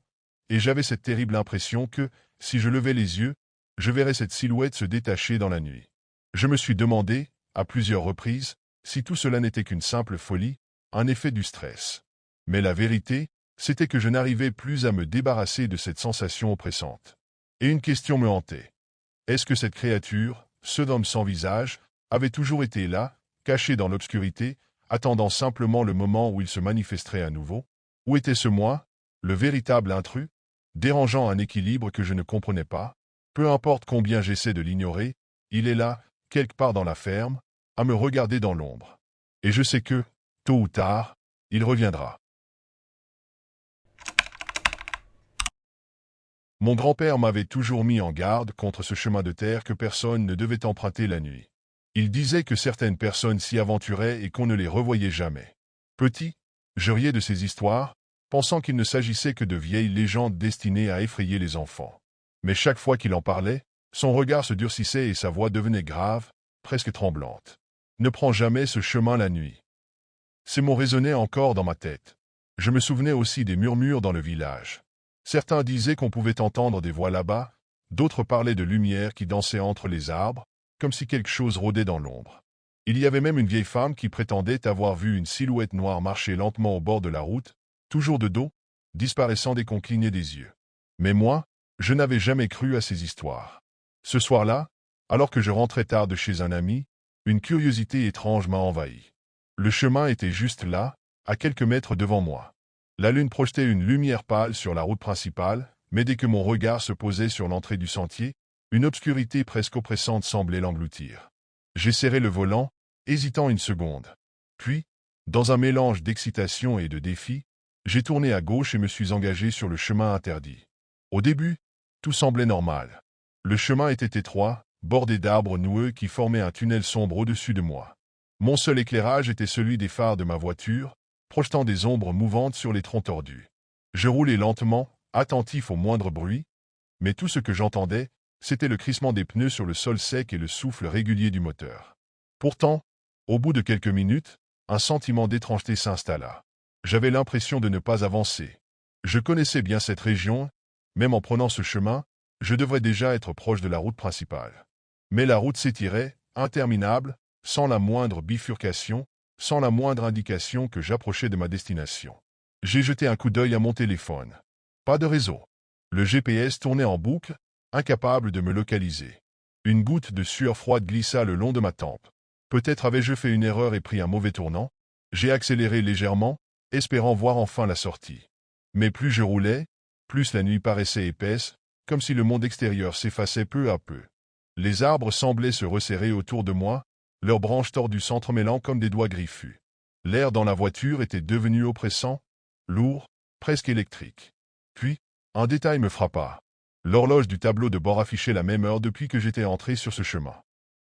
et j'avais cette terrible impression que, si je levais les yeux, je verrais cette silhouette se détacher dans la nuit. Je me suis demandé, à plusieurs reprises, si tout cela n'était qu'une simple folie, un effet du stress. Mais la vérité, c'était que je n'arrivais plus à me débarrasser de cette sensation oppressante. Et une question me hantait. Est-ce que cette créature, ce homme sans visage, avait toujours été là, caché dans l'obscurité, attendant simplement le moment où il se manifesterait à nouveau? Ou était-ce moi, le véritable intrus, dérangeant un équilibre que je ne comprenais pas? Peu importe combien j'essaie de l'ignorer, il est là, quelque part dans la ferme, à me regarder dans l'ombre. Et je sais que, tôt ou tard, il reviendra. Mon grand-père m'avait toujours mis en garde contre ce chemin de terre que personne ne devait emprunter la nuit. Il disait que certaines personnes s'y aventuraient et qu'on ne les revoyait jamais. Petit, je riais de ces histoires, pensant qu'il ne s'agissait que de vieilles légendes destinées à effrayer les enfants. Mais chaque fois qu'il en parlait, son regard se durcissait et sa voix devenait grave, presque tremblante. Ne prends jamais ce chemin la nuit. Ces mots résonnaient encore dans ma tête. Je me souvenais aussi des murmures dans le village. Certains disaient qu'on pouvait entendre des voix là-bas, d'autres parlaient de lumière qui dansait entre les arbres, comme si quelque chose rôdait dans l'ombre. Il y avait même une vieille femme qui prétendait avoir vu une silhouette noire marcher lentement au bord de la route, toujours de dos, disparaissant dès qu'on clignait des yeux. Mais moi, je n'avais jamais cru à ces histoires. Ce soir-là, alors que je rentrais tard de chez un ami, une curiosité étrange m'a envahi. Le chemin était juste là, à quelques mètres devant moi. La lune projetait une lumière pâle sur la route principale, mais dès que mon regard se posait sur l'entrée du sentier, Une obscurité presque oppressante semblait l'engloutir. J'ai serré le volant, hésitant une seconde. Puis, dans un mélange d'excitation et de défi, j'ai tourné à gauche et me suis engagé sur le chemin interdit. Au début, tout semblait normal. Le chemin était étroit, bordé d'arbres noueux qui formaient un tunnel sombre au-dessus de moi. Mon seul éclairage était celui des phares de ma voiture, projetant des ombres mouvantes sur les troncs tordus. Je roulais lentement, attentif au moindre bruit, mais tout ce que j'entendais, c'était le crissement des pneus sur le sol sec et le souffle régulier du moteur. Pourtant, au bout de quelques minutes, un sentiment d'étrangeté s'installa. J'avais l'impression de ne pas avancer. Je connaissais bien cette région, même en prenant ce chemin, je devrais déjà être proche de la route principale. Mais la route s'étirait, interminable, sans la moindre bifurcation, sans la moindre indication que j'approchais de ma destination. J'ai jeté un coup d'œil à mon téléphone. Pas de réseau. Le GPS tournait en boucle, incapable de me localiser. Une goutte de sueur froide glissa le long de ma tempe. Peut-être avais-je fait une erreur et pris un mauvais tournant. J'ai accéléré légèrement, espérant voir enfin la sortie. Mais plus je roulais, plus la nuit paraissait épaisse, comme si le monde extérieur s'effaçait peu à peu. Les arbres semblaient se resserrer autour de moi, leurs branches tordues s'entremêlant comme des doigts griffus. L'air dans la voiture était devenu oppressant, lourd, presque électrique. Puis, un détail me frappa. L'horloge du tableau de bord affichait la même heure depuis que j'étais entré sur ce chemin.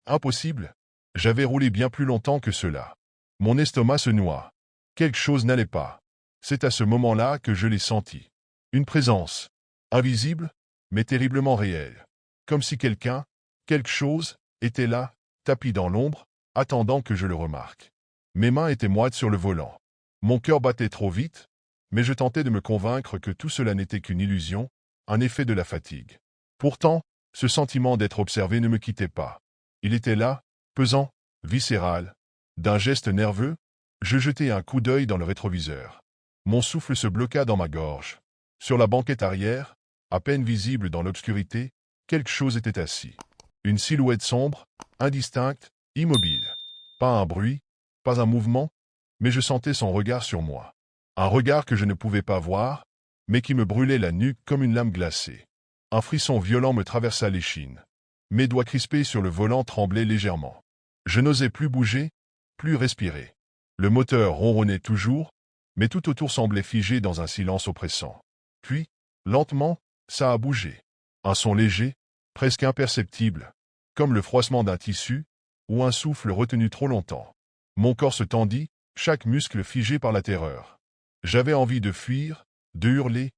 Impossible. J'avais roulé bien plus longtemps que cela. Mon estomac se noua. Quelque chose n'allait pas. C'est à ce moment-là que je l'ai senti. Une présence. Invisible, mais terriblement réelle. Comme si quelqu'un, quelque chose, était là, tapi dans l'ombre, attendant que je le remarque. Mes mains étaient moites sur le volant. Mon cœur battait trop vite, mais je tentais de me convaincre que tout cela n'était qu'une illusion, un effet de la fatigue. Pourtant, ce sentiment d'être observé ne me quittait pas. Il était là, pesant, viscéral. D'un geste nerveux, je jetai un coup d'œil dans le rétroviseur. Mon souffle se bloqua dans ma gorge. Sur la banquette arrière, à peine visible dans l'obscurité, quelque chose était assis. Une silhouette sombre, indistincte, immobile. Pas un bruit, pas un mouvement, mais je sentais son regard sur moi. Un regard que je ne pouvais pas voir, mais qui me brûlait la nuque comme une lame glacée. Un frisson violent me traversa l'échine. Mes doigts crispés sur le volant tremblaient légèrement. Je n'osais plus bouger, plus respirer. Le moteur ronronnait toujours, mais tout autour semblait figé dans un silence oppressant. Puis, lentement, ça a bougé. Un son léger, presque imperceptible, comme le froissement d'un tissu, ou un souffle retenu trop longtemps. Mon corps se tendit, chaque muscle figé par la terreur. J'avais envie de fuir, de hurler,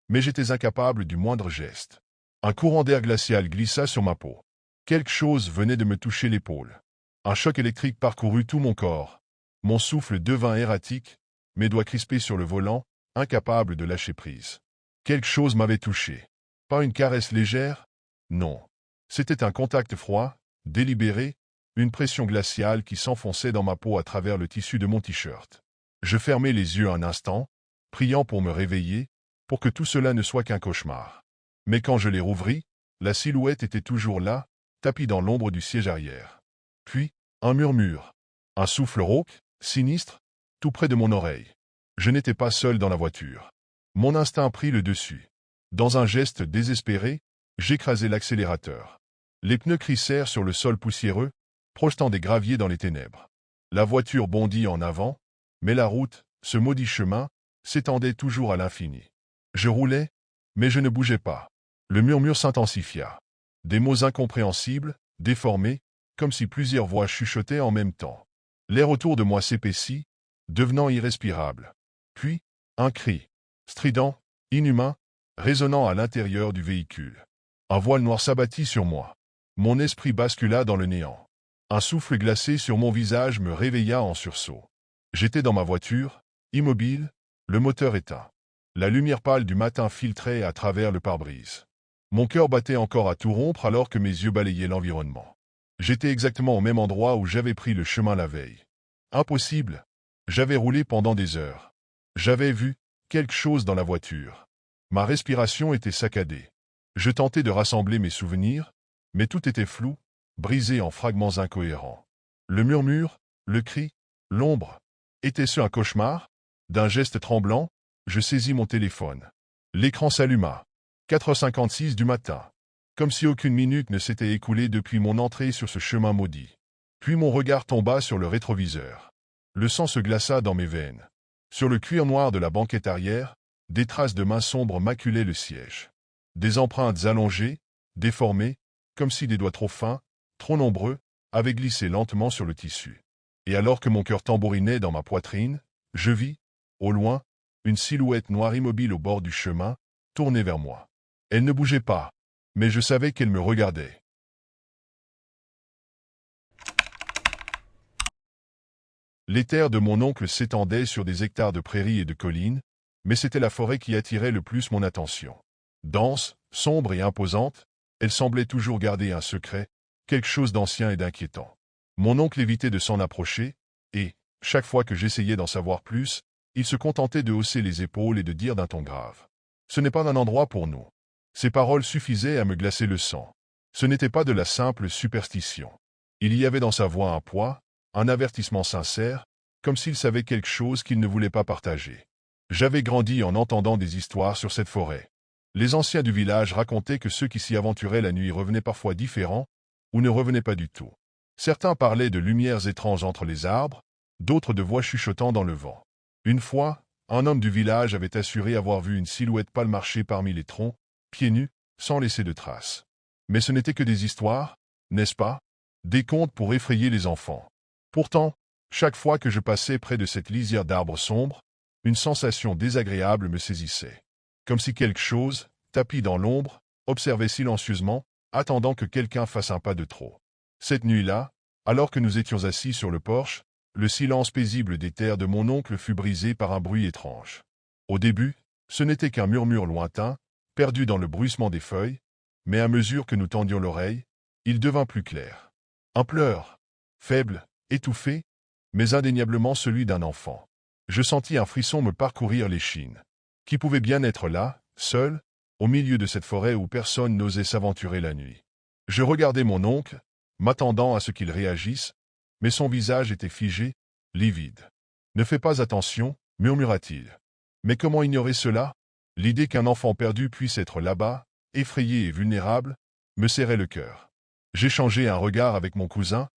mais j'étais incapable du moindre geste. Un courant d'air glacial glissa sur ma peau. Quelque chose venait de me toucher l'épaule. Un choc électrique parcourut tout mon corps. Mon souffle devint erratique, mes doigts crispés sur le volant, incapables de lâcher prise. Quelque chose m'avait touché. Pas une caresse légère, non. C'était un contact froid, délibéré, une pression glaciale qui s'enfonçait dans ma peau à travers le tissu de mon t-shirt. Je fermai les yeux un instant, priant pour me réveiller, pour que tout cela ne soit qu'un cauchemar. Mais quand je les rouvris, la silhouette était toujours là, tapie dans l'ombre du siège arrière. Puis, un murmure. Un souffle rauque, sinistre, tout près de mon oreille. Je n'étais pas seul dans la voiture. Mon instinct prit le dessus. Dans un geste désespéré, j'écrasai l'accélérateur. Les pneus crissèrent sur le sol poussiéreux, projetant des graviers dans les ténèbres. La voiture bondit en avant, mais la route, ce maudit chemin, s'étendait toujours à l'infini. Je roulais, mais je ne bougeais pas. Le murmure s'intensifia. Des mots incompréhensibles, déformés, comme si plusieurs voix chuchotaient en même temps. L'air autour de moi s'épaissit, devenant irrespirable. Puis, un cri, strident, inhumain, résonnant à l'intérieur du véhicule. Un voile noir s'abattit sur moi. Mon esprit bascula dans le néant. Un souffle glacé sur mon visage me réveilla en sursaut. J'étais dans ma voiture, immobile, le moteur éteint. La lumière pâle du matin filtrait à travers le pare-brise. Mon cœur battait encore à tout rompre alors que mes yeux balayaient l'environnement. J'étais exactement au même endroit où j'avais pris le chemin la veille. Impossible. J'avais roulé pendant des heures. J'avais vu quelque chose dans la voiture. Ma respiration était saccadée. Je tentais de rassembler mes souvenirs, mais tout était flou, brisé en fragments incohérents. Le murmure, le cri, l'ombre. Était-ce un cauchemar? D'un geste tremblant, je saisis mon téléphone. L'écran s'alluma. 4h56 du matin. comme si aucune minute ne s'était écoulée depuis mon entrée sur ce chemin maudit. Puis mon regard tomba sur le rétroviseur. Le sang se glaça dans mes veines. Sur le cuir noir de la banquette arrière, des traces de mains sombres maculaient le siège. Des empreintes allongées, déformées, comme si des doigts trop fins, trop nombreux, avaient glissé lentement sur le tissu. Et alors que mon cœur tambourinait dans ma poitrine, je vis, au loin, une silhouette noire immobile au bord du chemin, tournée vers moi. Elle ne bougeait pas, mais je savais qu'elle me regardait. Les terres de mon oncle s'étendaient sur des hectares de prairies et de collines, mais c'était la forêt qui attirait le plus mon attention. Dense, sombre et imposante, elle semblait toujours garder un secret, quelque chose d'ancien et d'inquiétant. Mon oncle évitait de s'en approcher, et, chaque fois que j'essayais d'en savoir plus, il se contentait de hausser les épaules et de dire d'un ton grave. Ce n'est pas un endroit pour nous. Ces paroles suffisaient à me glacer le sang. Ce n'était pas de la simple superstition. Il y avait dans sa voix un poids, un avertissement sincère, comme s'il savait quelque chose qu'il ne voulait pas partager. J'avais grandi en entendant des histoires sur cette forêt. Les anciens du village racontaient que ceux qui s'y aventuraient la nuit revenaient parfois différents, ou ne revenaient pas du tout. Certains parlaient de lumières étranges entre les arbres, d'autres de voix chuchotant dans le vent. Une fois, un homme du village avait assuré avoir vu une silhouette pâle marcher parmi les troncs, pieds nus, sans laisser de traces. Mais ce n'étaient que des histoires, n'est-ce pas? Des contes pour effrayer les enfants. Pourtant, chaque fois que je passais près de cette lisière d'arbres sombres, une sensation désagréable me saisissait. Comme si quelque chose, tapi dans l'ombre, observait silencieusement, attendant que quelqu'un fasse un pas de trop. Cette nuit-là, alors que nous étions assis sur le porche, le silence paisible des terres de mon oncle fut brisé par un bruit étrange. Au début, ce n'était qu'un murmure lointain, perdu dans le bruissement des feuilles, mais à mesure que nous tendions l'oreille, il devint plus clair. Un pleur, faible, étouffé, mais indéniablement celui d'un enfant. Je sentis un frisson me parcourir l'échine. Qui pouvait bien être là, seul, au milieu de cette forêt où personne n'osait s'aventurer la nuit? Je regardai mon oncle, m'attendant à ce qu'il réagisse, mais son visage était figé, livide. « Ne fais pas attention, murmura-t-il. Mais comment ignorer cela? L'idée qu'un enfant perdu puisse être là-bas, effrayé et vulnérable, me serrait le cœur. J'échangeai un regard avec mon cousin,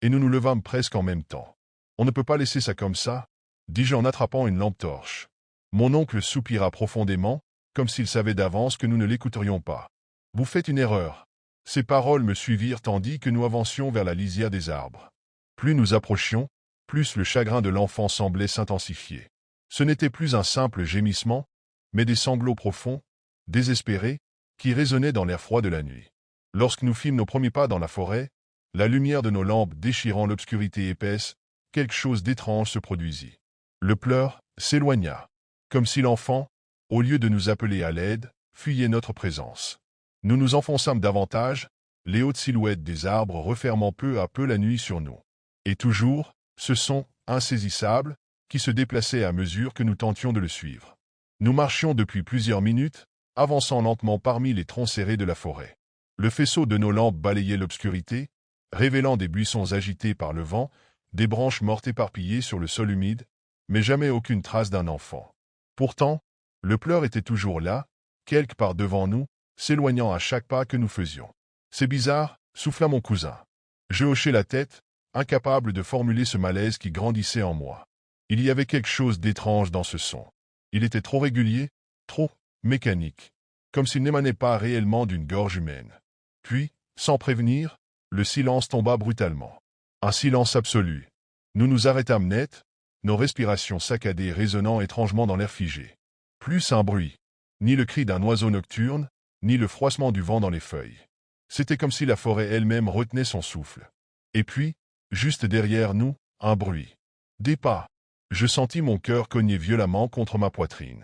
et nous nous levâmes presque en même temps. On ne peut pas laisser ça comme ça, dis-je en attrapant une lampe torche. Mon oncle soupira profondément, comme s'il savait d'avance que nous ne l'écouterions pas. Vous faites une erreur. Ces paroles me suivirent tandis que nous avancions vers la lisière des arbres. Plus nous approchions, plus le chagrin de l'enfant semblait s'intensifier. Ce n'était plus un simple gémissement, mais des sanglots profonds, désespérés, qui résonnaient dans l'air froid de la nuit. Lorsque nous fîmes nos premiers pas dans la forêt, la lumière de nos lampes déchirant l'obscurité épaisse, quelque chose d'étrange se produisit. Le pleur s'éloigna, comme si l'enfant, au lieu de nous appeler à l'aide, fuyait notre présence. Nous nous enfonçâmes davantage, les hautes silhouettes des arbres refermant peu à peu la nuit sur nous. Et toujours, ce son, insaisissable, qui se déplaçait à mesure que nous tentions de le suivre. Nous marchions depuis plusieurs minutes, avançant lentement parmi les troncs serrés de la forêt. Le faisceau de nos lampes balayait l'obscurité, révélant des buissons agités par le vent, des branches mortes éparpillées sur le sol humide, mais jamais aucune trace d'un enfant. Pourtant, le pleur était toujours là, quelque part devant nous, s'éloignant à chaque pas que nous faisions. « C'est bizarre, » souffla mon cousin. Je hochai la tête, incapable de formuler ce malaise qui grandissait en moi. Il y avait quelque chose d'étrange dans ce son. Il était trop régulier, trop mécanique, comme s'il n'émanait pas réellement d'une gorge humaine. Puis, sans prévenir, le silence tomba brutalement. Un silence absolu. Nous nous arrêtâmes net, nos respirations saccadées résonnant étrangement dans l'air figé. Plus un bruit. Ni le cri d'un oiseau nocturne, ni le froissement du vent dans les feuilles. C'était comme si la forêt elle-même retenait son souffle. Et puis, juste derrière nous, un bruit. Des pas. Je sentis mon cœur cogner violemment contre ma poitrine.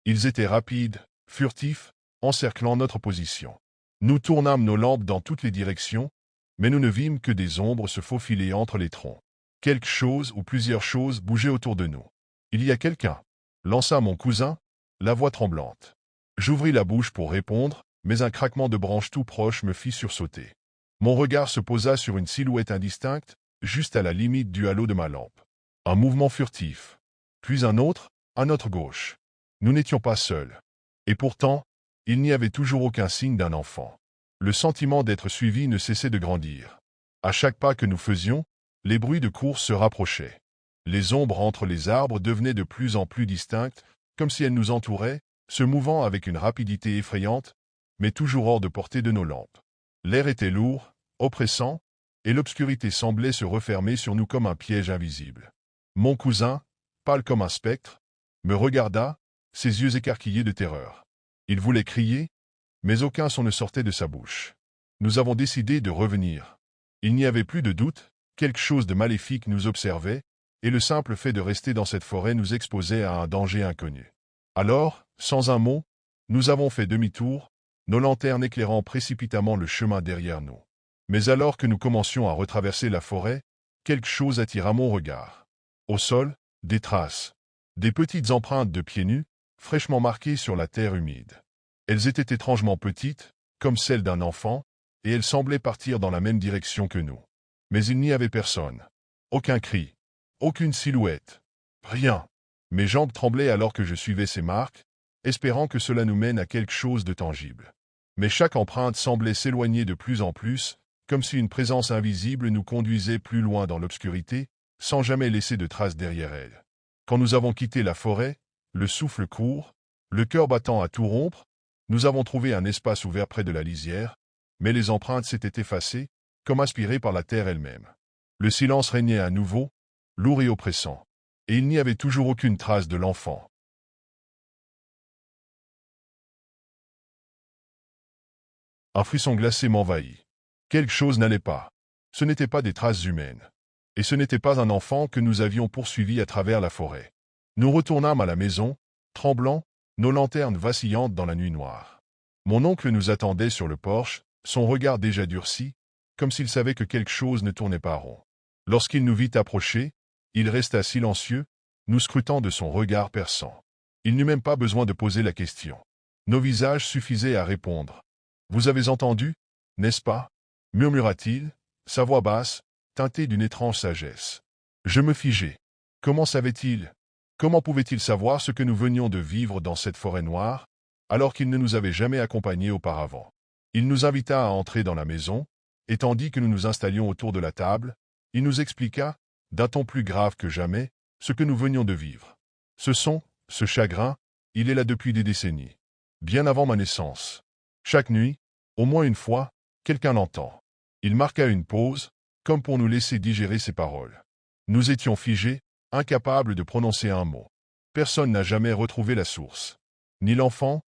Ils étaient rapides, furtifs, encerclant notre position. Nous tournâmes nos lampes dans toutes les directions, mais nous ne vîmes que des ombres se faufiler entre les troncs. Quelque chose ou plusieurs choses bougeaient autour de nous. « Il y a quelqu'un » lança mon cousin, la voix tremblante. J'ouvris la bouche pour répondre, mais un craquement de branches tout proche me fit sursauter. Mon regard se posa sur une silhouette indistincte, juste à la limite du halo de ma lampe. Un mouvement furtif. Puis un autre, à notre gauche. Nous n'étions pas seuls. Et pourtant, il n'y avait toujours aucun signe d'un enfant. Le sentiment d'être suivi ne cessait de grandir. À chaque pas que nous faisions, les bruits de course se rapprochaient. Les ombres entre les arbres devenaient de plus en plus distinctes, comme si elles nous entouraient, se mouvant avec une rapidité effrayante, mais toujours hors de portée de nos lampes. L'air était lourd, oppressant, et l'obscurité semblait se refermer sur nous comme un piège invisible. Mon cousin, pâle comme un spectre, me regarda, ses yeux écarquillés de terreur. Il voulait crier, mais aucun son ne sortait de sa bouche. Nous avons décidé de revenir. Il n'y avait plus de doute, quelque chose de maléfique nous observait, et le simple fait de rester dans cette forêt nous exposait à un danger inconnu. Alors, sans un mot, nous avons fait demi-tour, nos lanternes éclairant précipitamment le chemin derrière nous. Mais alors que nous commencions à retraverser la forêt, quelque chose attira mon regard. Au sol, des traces. Des petites empreintes de pieds nus, fraîchement marquées sur la terre humide. Elles étaient étrangement petites, comme celles d'un enfant, et elles semblaient partir dans la même direction que nous. Mais il n'y avait personne. Aucun cri. Aucune silhouette. Rien. Mes jambes tremblaient alors que je suivais ces marques, espérant que cela nous mène à quelque chose de tangible. Mais chaque empreinte semblait s'éloigner de plus en plus, comme si une présence invisible nous conduisait plus loin dans l'obscurité, sans jamais laisser de traces derrière elle. Quand nous avons quitté la forêt, le souffle court, le cœur battant à tout rompre, nous avons trouvé un espace ouvert près de la lisière, mais les empreintes s'étaient effacées, comme aspirées par la terre elle-même. Le silence régnait à nouveau, lourd et oppressant, et il n'y avait toujours aucune trace de l'enfant. Un frisson glacé m'envahit. Quelque chose n'allait pas. Ce n'étaient pas des traces humaines. Et ce n'était pas un enfant que nous avions poursuivi à travers la forêt. Nous retournâmes à la maison, tremblants, nos lanternes vacillantes dans la nuit noire. Mon oncle nous attendait sur le porche, son regard déjà durci, comme s'il savait que quelque chose ne tournait pas rond. Lorsqu'il nous vit approcher, il resta silencieux, nous scrutant de son regard perçant. Il n'eut même pas besoin de poser la question. Nos visages suffisaient à répondre. « Vous avez entendu, n'est-ce pas » murmura-t-il, sa voix basse, teintée d'une étrange sagesse. Je me figeai. Comment savait-il? Comment pouvait-il savoir ce que nous venions de vivre dans cette forêt noire, alors qu'il ne nous avait jamais accompagnés auparavant? Il nous invita à entrer dans la maison, et tandis que nous nous installions autour de la table, il nous expliqua, d'un ton plus grave que jamais, ce que nous venions de vivre. Ce chagrin, il est là depuis des décennies. Bien avant ma naissance. Chaque nuit, au moins une fois, quelqu'un l'entend. Il marqua une pause, comme pour nous laisser digérer ses paroles. Nous étions figés, incapables de prononcer un mot. Personne n'a jamais retrouvé la source. Ni l'enfant,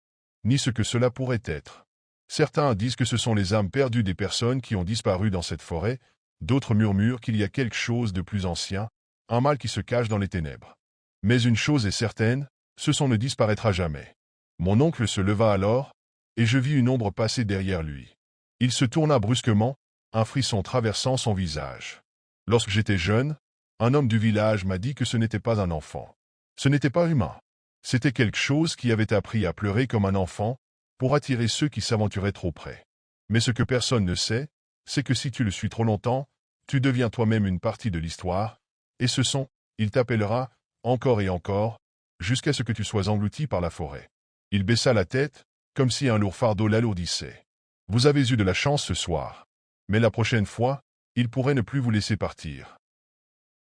ni ce que cela pourrait être. Certains disent que ce sont les âmes perdues des personnes qui ont disparu dans cette forêt, d'autres murmurent qu'il y a quelque chose de plus ancien, un mal qui se cache dans les ténèbres. Mais une chose est certaine, ce son ne disparaîtra jamais. Mon oncle se leva alors, et je vis une ombre passer derrière lui. Il se tourna brusquement, un frisson traversant son visage. Lorsque j'étais jeune, un homme du village m'a dit que ce n'était pas un enfant. Ce n'était pas humain. C'était quelque chose qui avait appris à pleurer comme un enfant, pour attirer ceux qui s'aventuraient trop près. Mais ce que personne ne sait, c'est que si tu le suis trop longtemps, tu deviens toi-même une partie de l'histoire, et ce son, il t'appellera, encore et encore, jusqu'à ce que tu sois englouti par la forêt. Il baissa la tête, comme si un lourd fardeau l'alourdissait. Vous avez eu de la chance ce soir. Mais la prochaine fois, il pourrait ne plus vous laisser partir.